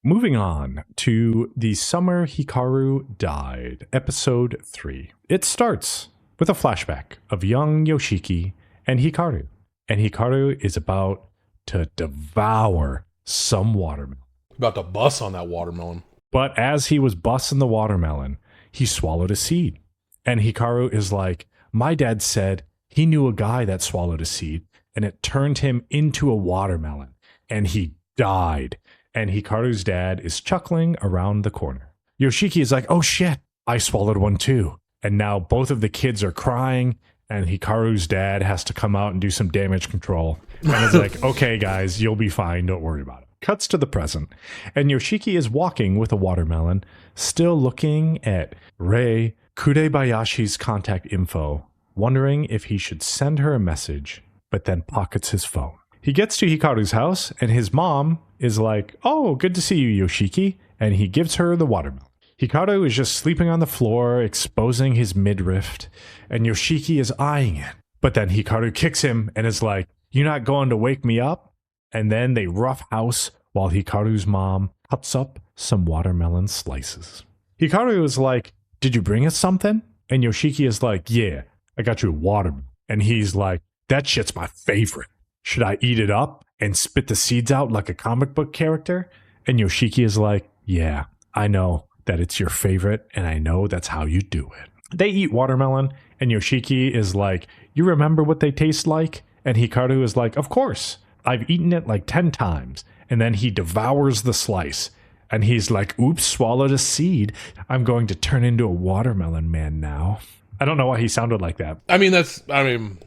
Moving on to The Summer Hikaru Died, Episode 3. It starts with a flashback of young Yoshiki and Hikaru. And Hikaru is about to devour some watermelon. About to bust on that watermelon. But as he was busting the watermelon, he swallowed a seed. And Hikaru is like, my dad said he knew a guy that swallowed a seed and it turned him into a watermelon. And he died. And Hikaru's dad is chuckling around the corner. Yoshiki is like, oh shit, I swallowed one too. And now both of the kids are crying, and Hikaru's dad has to come out and do some damage control. And it's like, okay, guys, you'll be fine. Don't worry about it. Cuts to the present. And Yoshiki is walking with a watermelon, still looking at Rei Kurebayashi's contact info, wondering if he should send her a message, but then pockets his phone. He gets to Hikaru's house, and his mom is like, oh, good to see you, Yoshiki. And he gives her the watermelon. Hikaru is just sleeping on the floor, exposing his midriff, and Yoshiki is eyeing it. But then Hikaru kicks him and is like, you're not going to wake me up? And then they roughhouse while Hikaru's mom cuts up some watermelon slices. Hikaru is like, did you bring us something? And Yoshiki is like, yeah, I got you a watermelon. And he's like, that shit's my favorite. Should I eat it up and spit the seeds out like a comic book character? And Yoshiki is like, yeah, I know that it's your favorite, and I know that's how you do it. They eat watermelon, and Yoshiki is like, you remember what they taste like? And Hikaru is like, of course. I've eaten it like 10 times. And then he devours the slice. And he's like, oops, swallowed a seed. I'm going to turn into a watermelon man now. I don't know why he sounded like that.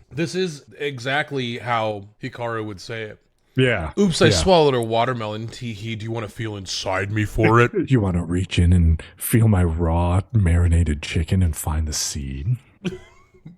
This is exactly how Hikaru would say it. Yeah. Oops, I swallowed a watermelon. Tee-hee, do you want to feel inside me for it? You want to reach in and feel my raw, marinated chicken and find the seed?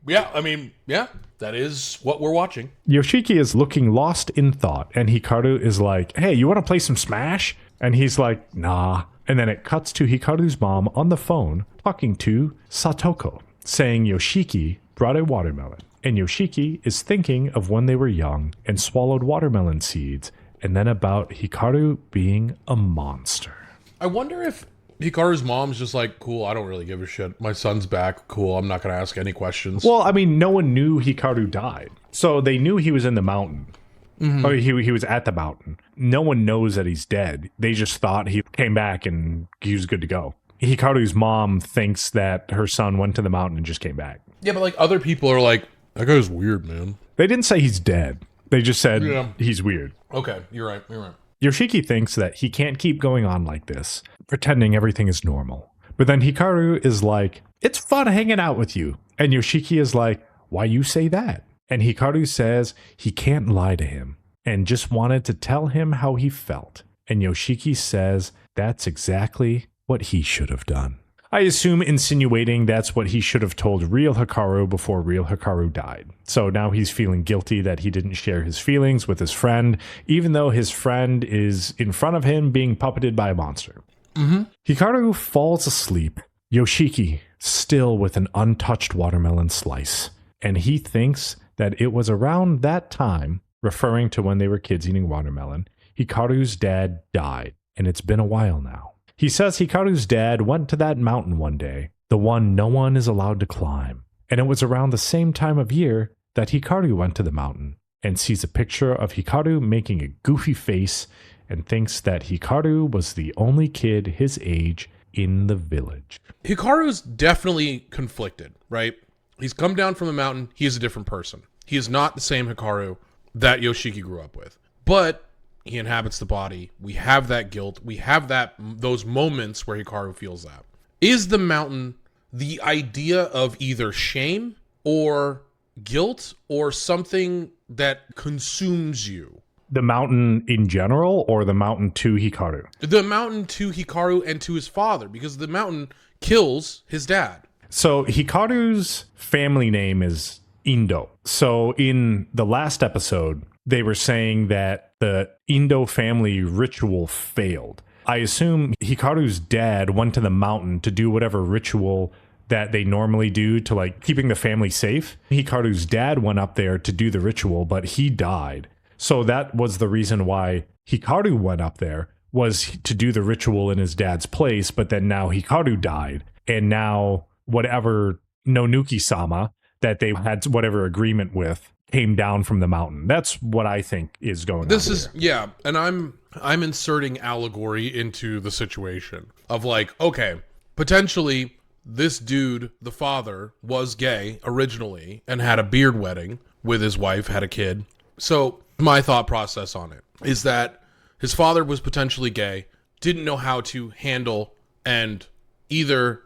Yeah, that is what we're watching. Yoshiki is looking lost in thought, and Hikaru is like, hey, you want to play some Smash? And he's like, nah. And then it cuts to Hikaru's mom on the phone talking to Satoko, saying Yoshiki brought a watermelon. And Yoshiki is thinking of when they were young and swallowed watermelon seeds, and then about Hikaru being a monster. I wonder if Hikaru's mom's just like, cool, I don't really give a shit. My son's back. Cool, I'm not going to ask any questions. Well, I mean, no one knew Hikaru died. So they knew he was in the mountain. Mm-hmm. Or he was at the mountain. No one knows that he's dead. They just thought he came back and he was good to go. Hikaru's mom thinks that her son went to the mountain and just came back. Yeah, but like other people are like, that guy's weird, man. They didn't say he's dead. They just said he's weird. Okay, you're right. Yoshiki thinks that he can't keep going on like this, pretending everything is normal. But then Hikaru is like, it's fun hanging out with you. And Yoshiki is like, why you say that? And Hikaru says he can't lie to him and just wanted to tell him how he felt. And Yoshiki says that's exactly what he should have done. I assume insinuating that's what he should have told real Hikaru before real Hikaru died. So now he's feeling guilty that he didn't share his feelings with his friend, even though his friend is in front of him being puppeted by a monster. Mm-hmm. Hikaru falls asleep, Yoshiki still with an untouched watermelon slice. And he thinks that it was around that time, referring to when they were kids eating watermelon, Hikaru's dad died. And it's been a while now. He says Hikaru's dad went to that mountain one day, the one no one is allowed to climb. And it was around the same time of year that Hikaru went to the mountain and sees a picture of Hikaru making a goofy face and thinks that Hikaru was the only kid his age in the village. Hikaru's definitely conflicted, right? He's come down from the mountain. He is a different person. He is not the same Hikaru that Yoshiki grew up with. But he inhabits the body. We have that guilt. We have those moments where Hikaru feels that. Is the mountain the idea of either shame or guilt or something that consumes you? The mountain in general or the mountain to Hikaru? The mountain to Hikaru and to his father, because the mountain kills his dad. So Hikaru's family name is Indo. So in the last episode, they were saying that the Indo family ritual failed. I assume Hikaru's dad went to the mountain to do whatever ritual that they normally do to like keeping the family safe. Hikaru's dad went up there to do the ritual, but he died. So that was the reason why Hikaru went up there, was to do the ritual in his dad's place, but then now Hikaru died, and now whatever Nonuki-sama that they had whatever agreement with came down from the mountain. That's what I think is going on. This is yeah, and I'm inserting allegory into the situation of like, okay, potentially this dude, the father, was gay originally and had a beard wedding with his wife, had a kid. So my thought process on it is that his father was potentially gay, didn't know how to handle, and either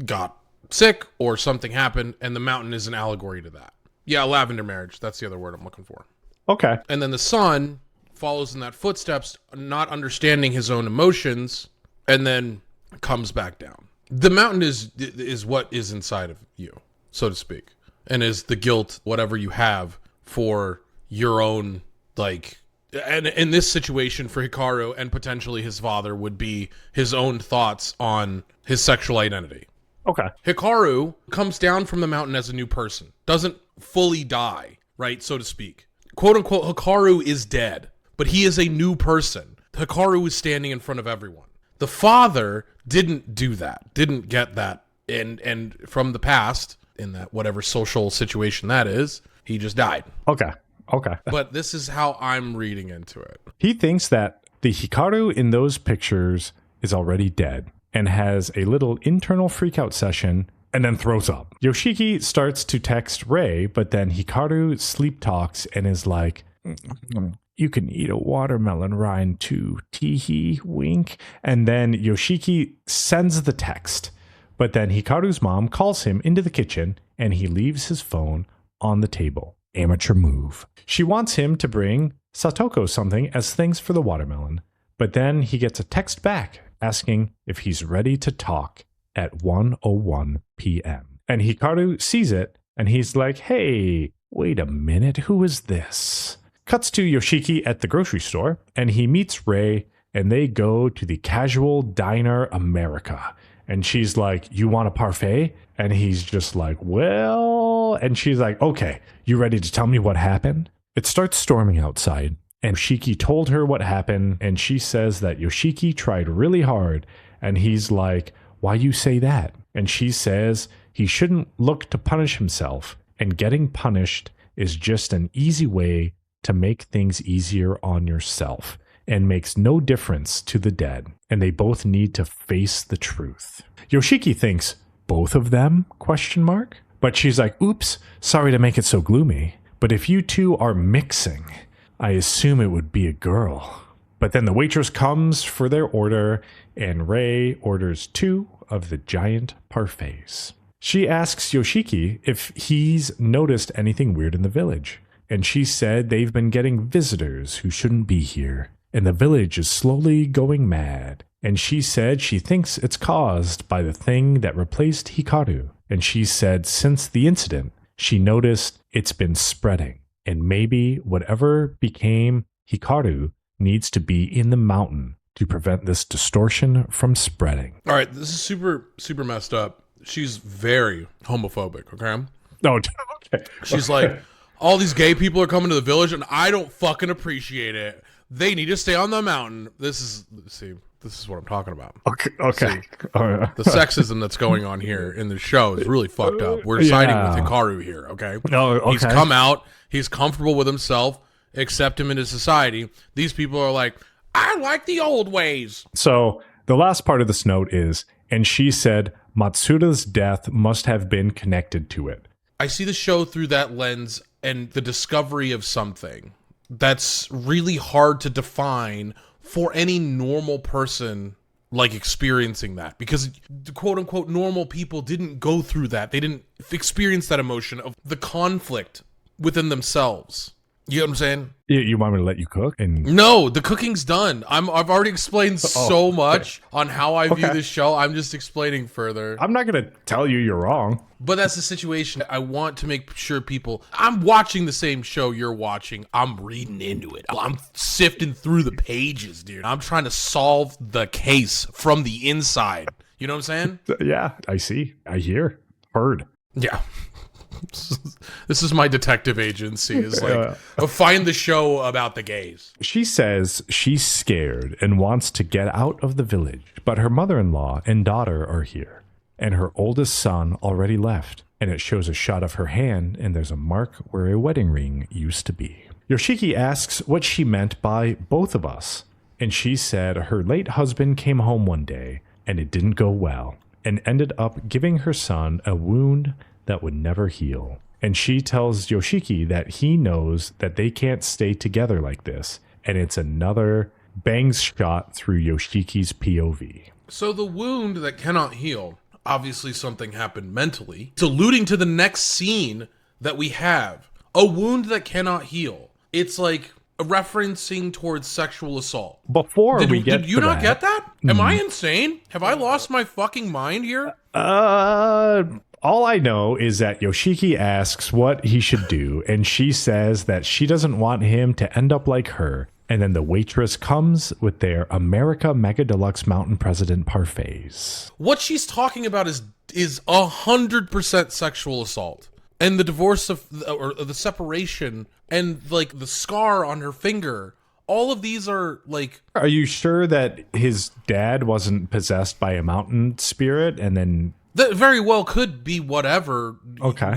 got sick or something happened, and the mountain is an allegory to that. Yeah, lavender marriage. That's the other word I'm looking for. Okay. And then the son follows in that footsteps, not understanding his own emotions, and then comes back down. The mountain is what is inside of you, so to speak, and is the guilt, whatever you have for your own, like, and in this situation for Hikaru and potentially his father would be his own thoughts on his sexual identity. Okay. Hikaru comes down from the mountain as a new person, doesn't fully die, right, so to speak. Quote unquote, Hikaru is dead, but he is a new person. Hikaru is standing in front of everyone. The father didn't do that, didn't get that, and from the past, in that whatever social situation that is, he just died. Okay. But this is how I'm reading into it. He thinks that the Hikaru in those pictures is already dead and has a little internal freakout session and then throws up. Yoshiki starts to text Rei, but then Hikaru sleep talks and is like, you can eat a watermelon rind too, teehee, wink. And then Yoshiki sends the text, but then Hikaru's mom calls him into the kitchen and he leaves his phone on the table. Amateur move. She wants him to bring Satoko something as thanks for the watermelon, but then he gets a text back asking if he's ready to talk at 1:01 p.m. And Hikaru sees it and he's like, hey, wait a minute, who is this? Cuts to Yoshiki at the grocery store and he meets Rei and they go to the Casual Diner America. And she's like, you want a parfait? And he's just like, well, and she's like, okay, you ready to tell me what happened? It starts storming outside and Yoshiki told her what happened. And she says that Yoshiki tried really hard. And he's like, why you say that? And she says he shouldn't look to punish himself. And getting punished is just an easy way to make things easier on yourself and makes no difference to the dead. And they both need to face the truth. Yoshiki thinks, both of them? Question mark. But she's like, oops, sorry to make it so gloomy. But if you two are mixing, I assume it would be a girl. But then the waitress comes for their order and Rei orders 2 of the giant parfaits. She asks Yoshiki if he's noticed anything weird in the village. And she said they've been getting visitors who shouldn't be here. And the village is slowly going mad. And she said she thinks it's caused by the thing that replaced Hikaru. And she said since the incident, she noticed it's been spreading. And maybe whatever became Hikaru needs to be in the mountain to prevent this distortion from spreading. All right, this is super, super messed up. She's very homophobic, okay? Oh, okay. She's like, all these gay people are coming to the village and I don't fucking appreciate it. They need to stay on the mountain. This is what I'm talking about. Okay. See, the sexism that's going on here in the show is really fucked up. We're siding with Hikaru here, okay? Oh, okay. He's come out. He's comfortable with himself. Accept him into society. These people are like, I like the old ways. So the last part of this note is, and she said Matsuda's death must have been connected to it. I see the show through that lens and the discovery of something that's really hard to define for any normal person like experiencing that, because the quote unquote normal people didn't go through that. They didn't experience that emotion of the conflict within themselves. You know what I'm saying? You want me to let you cook? And no, the cooking's done. I've already explained so much on how I view this show. I'm just explaining further. I'm not going to tell you you're wrong. But that's the situation. I want to make sure people... I'm watching the same show you're watching. I'm reading into it. I'm sifting through the pages, dude. I'm trying to solve the case from the inside. You know what I'm saying? Yeah, I see. I hear. Heard. Yeah. This is my detective agency. Is like, find the show about the gays. She says she's scared and wants to get out of the village, but her mother-in-law and daughter are here, and her oldest son already left, and it shows a shot of her hand, and there's a mark where a wedding ring used to be. Yoshiki asks what she meant by both of us, and she said her late husband came home one day, and it didn't go well, and ended up giving her son a wound that would never heal. And she tells Yoshiki that he knows that they can't stay together like this, and it's another bangs shot through Yoshiki's POV. So the wound that cannot heal, obviously something happened mentally. It's alluding to the next scene that we have. A wound that cannot heal. It's like referencing towards sexual assault. Before we get did you not get that? Am I insane? Have I lost my fucking mind here? All I know is that Yoshiki asks what he should do, and she says that she doesn't want him to end up like her. And then the waitress comes with their America Mega Deluxe Mountain President parfaits. What she's talking about is 100% sexual assault. And the divorce or the separation and like the scar on her finger. All of these are like... Are you sure that his dad wasn't possessed by a mountain spirit and then... That very well could be whatever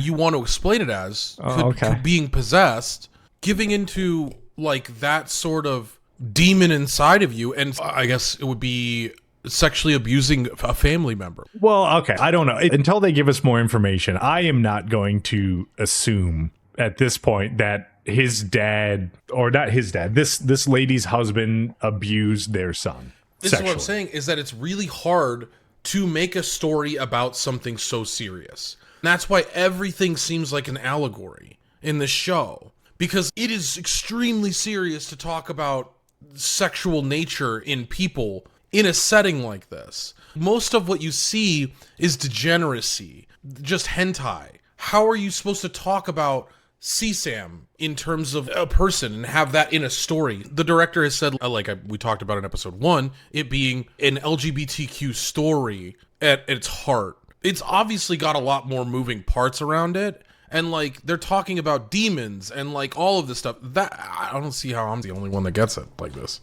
you want to explain it as. Could being possessed, giving into like that sort of demon inside of you. And I guess it would be sexually abusing a family member. Well, okay. I don't know. Until they give us more information, I am not going to assume at this point that his dad, or not his dad, this lady's husband abused their son. This is what I'm saying, is that it's really hard to make a story about something so serious. And that's why everything seems like an allegory in the show, because it is extremely serious to talk about sexual nature in people in a setting like this. Most of what you see is degeneracy, just hentai. How are you supposed to talk about CSAM in terms of a person and have that in a story? The director has said, we talked about in episode 1, it being an LGBTQ story at its heart. It's obviously got a lot more moving parts around it. And like they're talking about demons and like all of this stuff. That I don't see how I'm the only one that gets it like this.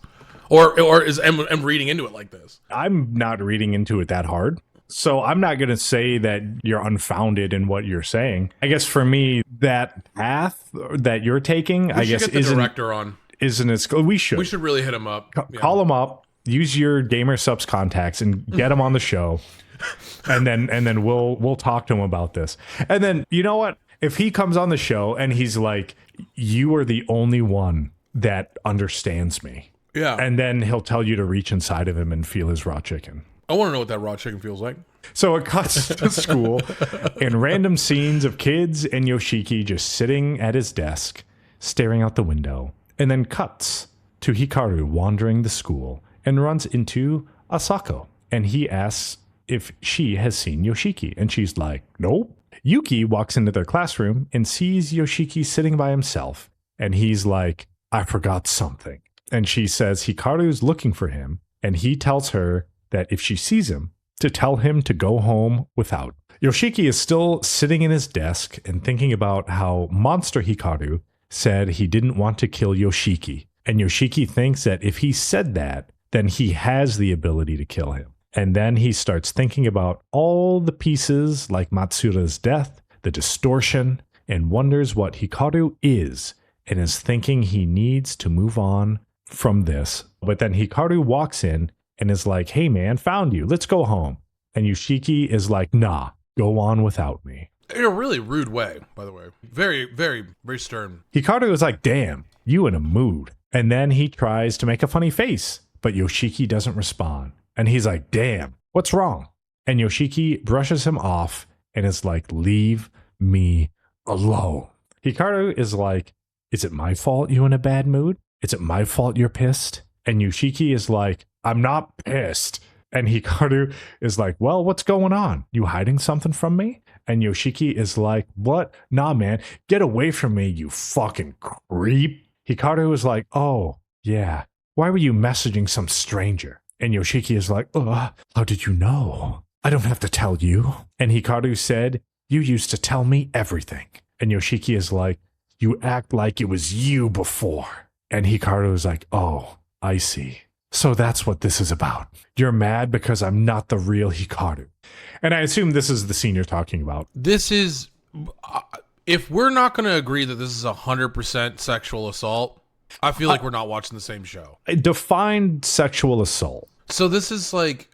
Or am reading into it like this. I'm not reading into it that hard. So I'm not going to say that you're unfounded in what you're saying. I guess for me, that path that you're taking, I guess, get the director on. Isn't as good. We should really hit him up. Call him up. Use your Gamer Subs contacts and get him on the show. and then we'll talk to him about this. And then you know what? If he comes on the show and he's like, "You are the only one that understands me." Yeah. And then he'll tell you to reach inside of him and feel his raw chicken. I want to know what that raw chicken feels like. So it cuts to school and random scenes of kids and Yoshiki just sitting at his desk, staring out the window. And then cuts to Hikaru wandering the school and runs into Asako. And he asks if she has seen Yoshiki. And she's like, nope. Yuki walks into their classroom and sees Yoshiki sitting by himself. And he's like, I forgot something. And she says Hikaru's looking for him. And he tells her that if she sees him, to tell him to go home without. Yoshiki is still sitting in his desk and thinking about how Monster Hikaru said he didn't want to kill Yoshiki. And Yoshiki thinks that if he said that, then he has the ability to kill him. And then he starts thinking about all the pieces like Matsura's death, the distortion, and wonders what Hikaru is, and is thinking he needs to move on from this. But then Hikaru walks in and is like, hey man, found you. Let's go home. And Yoshiki is like, nah, go on without me. In a really rude way, by the way. Very, very, very stern. Hikaru is like, damn, you in a mood. And then he tries to make a funny face, but Yoshiki doesn't respond. And he's like, damn, what's wrong? And Yoshiki brushes him off and is like, leave me alone. Hikaru is like, is it my fault you in a bad mood? Is it my fault you're pissed? And Yoshiki is like, I'm not pissed. And Hikaru is like, well, what's going on? You hiding something from me? And Yoshiki is like, what? Nah, man, get away from me, you fucking creep. Hikaru is like, oh, yeah. Why were you messaging some stranger? And Yoshiki is like, how did you know? I don't have to tell you. And Hikaru said, You used to tell me everything. And Yoshiki is like, you act like it was you before. And Hikaru is like, oh, I see. So that's what this is about. You're mad because I'm not the real Hikaru. And I assume this is the scene you're talking about. This is, if we're not going to agree that this is 100% sexual assault, I feel like we're not watching the same show. Defined sexual assault. So this is like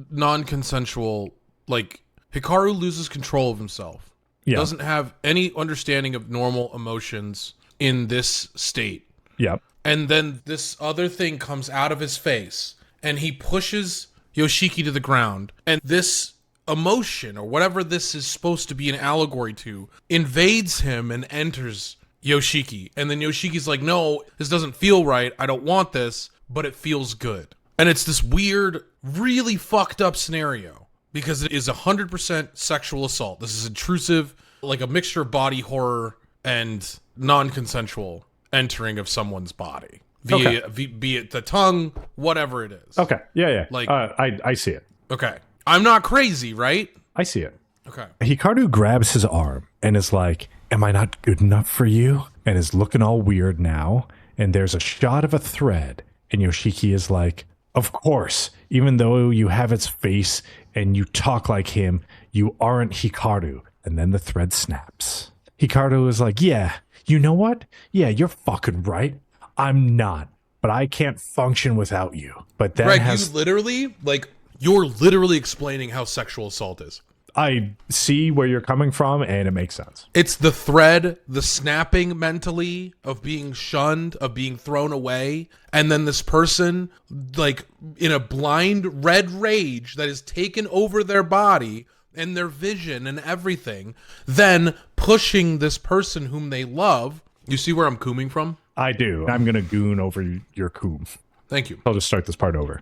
non-consensual, like Hikaru loses control of himself. Yeah. Doesn't have any understanding of normal emotions in this state. Yep. And then this other thing comes out of his face and he pushes Yoshiki to the ground. And this emotion, or whatever this is supposed to be an allegory to, invades him and enters Yoshiki. And then Yoshiki's like, no, this doesn't feel right. I don't want this, but it feels good. And it's this weird, really fucked up scenario because it is 100% sexual assault. This is intrusive, like a mixture of body horror and non-consensual entering of someone's body via, be it the tongue, whatever it is. Okay. Yeah. Like, I see it. Okay. I'm not crazy, right? I see it. Okay. Hikaru grabs his arm and is like, am I not good enough for you? And is looking all weird now. And there's a shot of a thread. And Yoshiki is like, of course, even though you have its face and you talk like him, you aren't Hikaru. And then the thread snaps. Hikaru is like, yeah, you know what? Yeah, you're fucking right. I'm not. But I can't function without you. But that Greg, you're literally explaining how sexual assault is. I see where you're coming from, and it makes sense. It's the thread, the snapping mentally of being shunned, of being thrown away, and then this person, like, in a blind red rage that has taken over their body and their vision and everything, then pushing this person whom they love. You see where I'm cooming from? I do. I'm going to goon over your coom. Thank you. I'll just start this part over.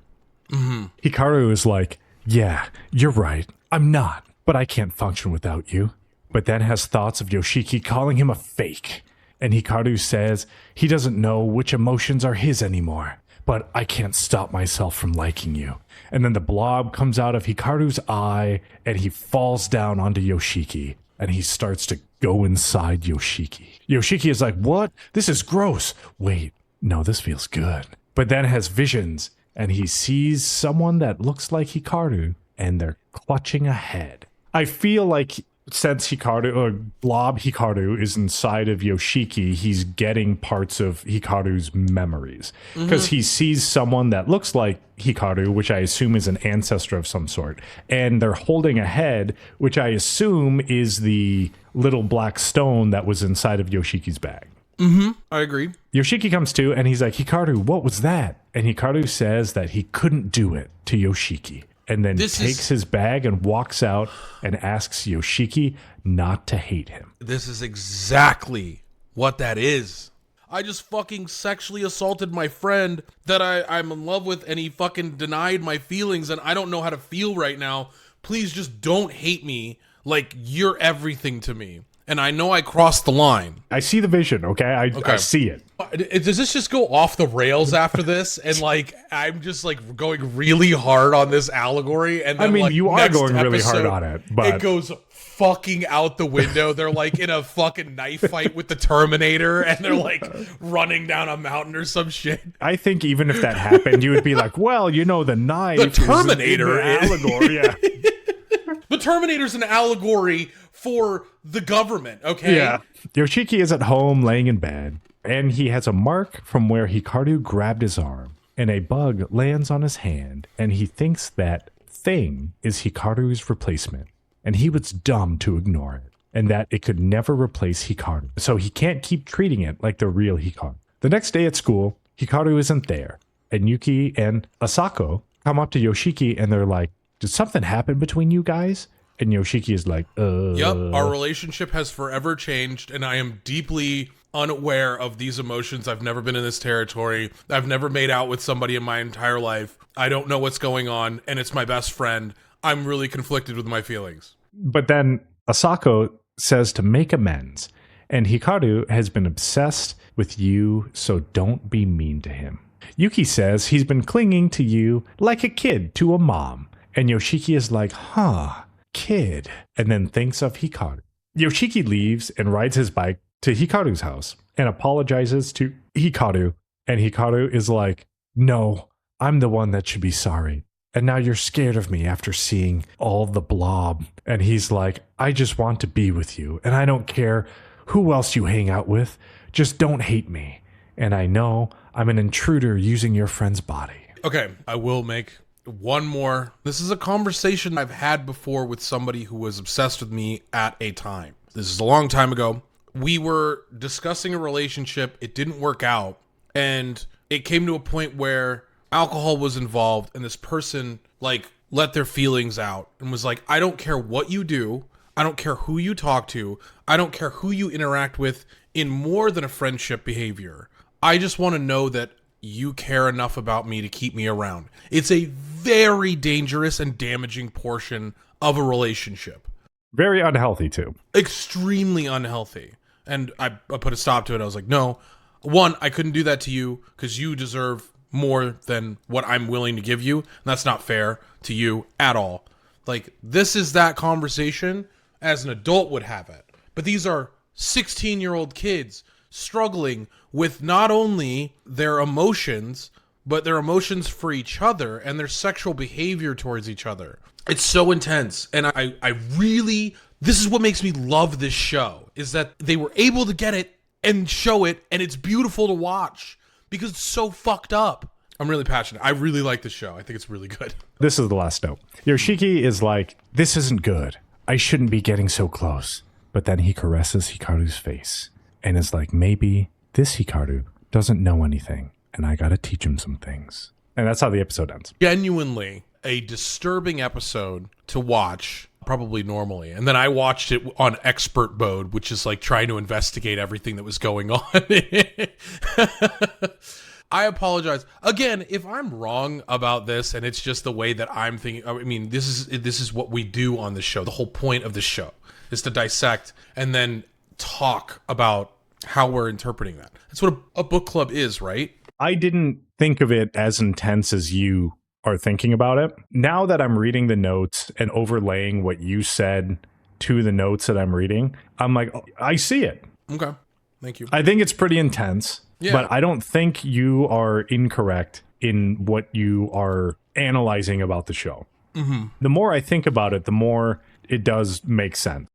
Mm-hmm. Hikaru is like, yeah, you're right. I'm not. But I can't function without you. But then has thoughts of Yoshiki calling him a fake. And Hikaru says he doesn't know which emotions are his anymore. But I can't stop myself from liking you. And then the blob comes out of Hikaru's eye and he falls down onto Yoshiki. And he starts to go inside Yoshiki. Yoshiki is like, what? This is gross. Wait, no, this feels good. But then has visions and he sees someone that looks like Hikaru and they're clutching a head. I feel like since Hikaru, or Blob Hikaru, is inside of Yoshiki, he's getting parts of Hikaru's memories. Because he sees someone that looks like Hikaru, which I assume is an ancestor of some sort. And they're holding a head, which I assume is the little black stone that was inside of Yoshiki's bag. I agree. Yoshiki comes to, and he's like, Hikaru, what was that? And Hikaru says that he couldn't do it to Yoshiki. And then takes his bag and walks out and asks Yoshiki not to hate him. This is exactly what that is. I just fucking sexually assaulted my friend that I'm in love with, and he fucking denied my feelings, and I don't know how to feel right now. Please just don't hate me. Like, you're everything to me. And I know I crossed the line. I see the vision, okay? I see it. Does this just go off the rails after this? And, like, I'm just, like, going really hard on this allegory. And then, I mean, like, you are going really hard on it, but it goes fucking out the window. They're, like, in a fucking knife fight with the Terminator, and they're, like, running down a mountain or some shit. I think even if that happened, you would be like, well, you know, the knife the Terminator is an allegory, yeah. The Terminator's an allegory for the government, okay? Yeah. Yoshiki is at home laying in bed, and he has a mark from where Hikaru grabbed his arm, and a bug lands on his hand, and he thinks that thing is Hikaru's replacement, and he was dumb to ignore it, and that it could never replace Hikaru, so he can't keep treating it like the real Hikaru. The next day at school, Hikaru isn't there, and Yuki and Asako come up to Yoshiki, and they're like, did something happen between you guys? And Yoshiki is like, Yep, our relationship has forever changed, and I am deeply unaware of these emotions. I've never been in this territory. I've never made out with somebody in my entire life. I don't know what's going on, and it's my best friend. I'm really conflicted with my feelings. But then Asako says to make amends, and Hikaru has been obsessed with you, so don't be mean to him. Yuki says he's been clinging to you like a kid to a mom. And Yoshiki is like, huh, kid. And then thinks of Hikaru. Yoshiki leaves and rides his bike to Hikaru's house and apologizes to Hikaru. And Hikaru is like, no, I'm the one that should be sorry. And now you're scared of me after seeing all the blob. And he's like, I just want to be with you. And I don't care who else you hang out with. Just don't hate me. And I know I'm an intruder using your friend's body. Okay, I will make one more. This is a conversation I've had before with somebody who was obsessed with me at a time. This is a long time ago. We were discussing a relationship. It didn't work out. And it came to a point where alcohol was involved and this person like let their feelings out and was like, I don't care what you do. I don't care who you talk to. I don't care who you interact with in more than a friendship behavior. I just want to know that you care enough about me to keep me around. It's a very dangerous and damaging portion of a relationship. Very unhealthy too. Extremely unhealthy. And I put a stop to it. I was like, no, one, I couldn't do that to you because you deserve more than what I'm willing to give you. And that's not fair to you at all. Like, this is that conversation as an adult would have it. But these are 16-year-old kids struggling with not only their emotions, but their emotions for each other and their sexual behavior towards each other. It's so intense. And I really, this is what makes me love this show, is that they were able to get it and show it, and it's beautiful to watch because it's so fucked up. I'm really passionate. I really like this show. I think it's really good. This is the last note. Yoshiki is like, this isn't good. I shouldn't be getting so close. But then he caresses Hikaru's face and is like, maybe this Hikaru doesn't know anything, and I gotta teach him some things. And that's how the episode ends. Genuinely a disturbing episode to watch, probably normally. And then I watched it on expert mode, which is like trying to investigate everything that was going on. I apologize. Again, if I'm wrong about this and it's just the way that I'm thinking, I mean, this is what we do on the show. The whole point of the show is to dissect and then talk about how we're interpreting that. That's what a book club is, right? I didn't think of it as intense as you are thinking about it. Now that I'm reading the notes and overlaying what you said to the notes that I'm reading, I'm like, oh, I see it. Okay. Thank you. I think it's pretty intense, but I don't think you are incorrect in what you are analyzing about the show. Mm-hmm. The more I think about it, the more it does make sense.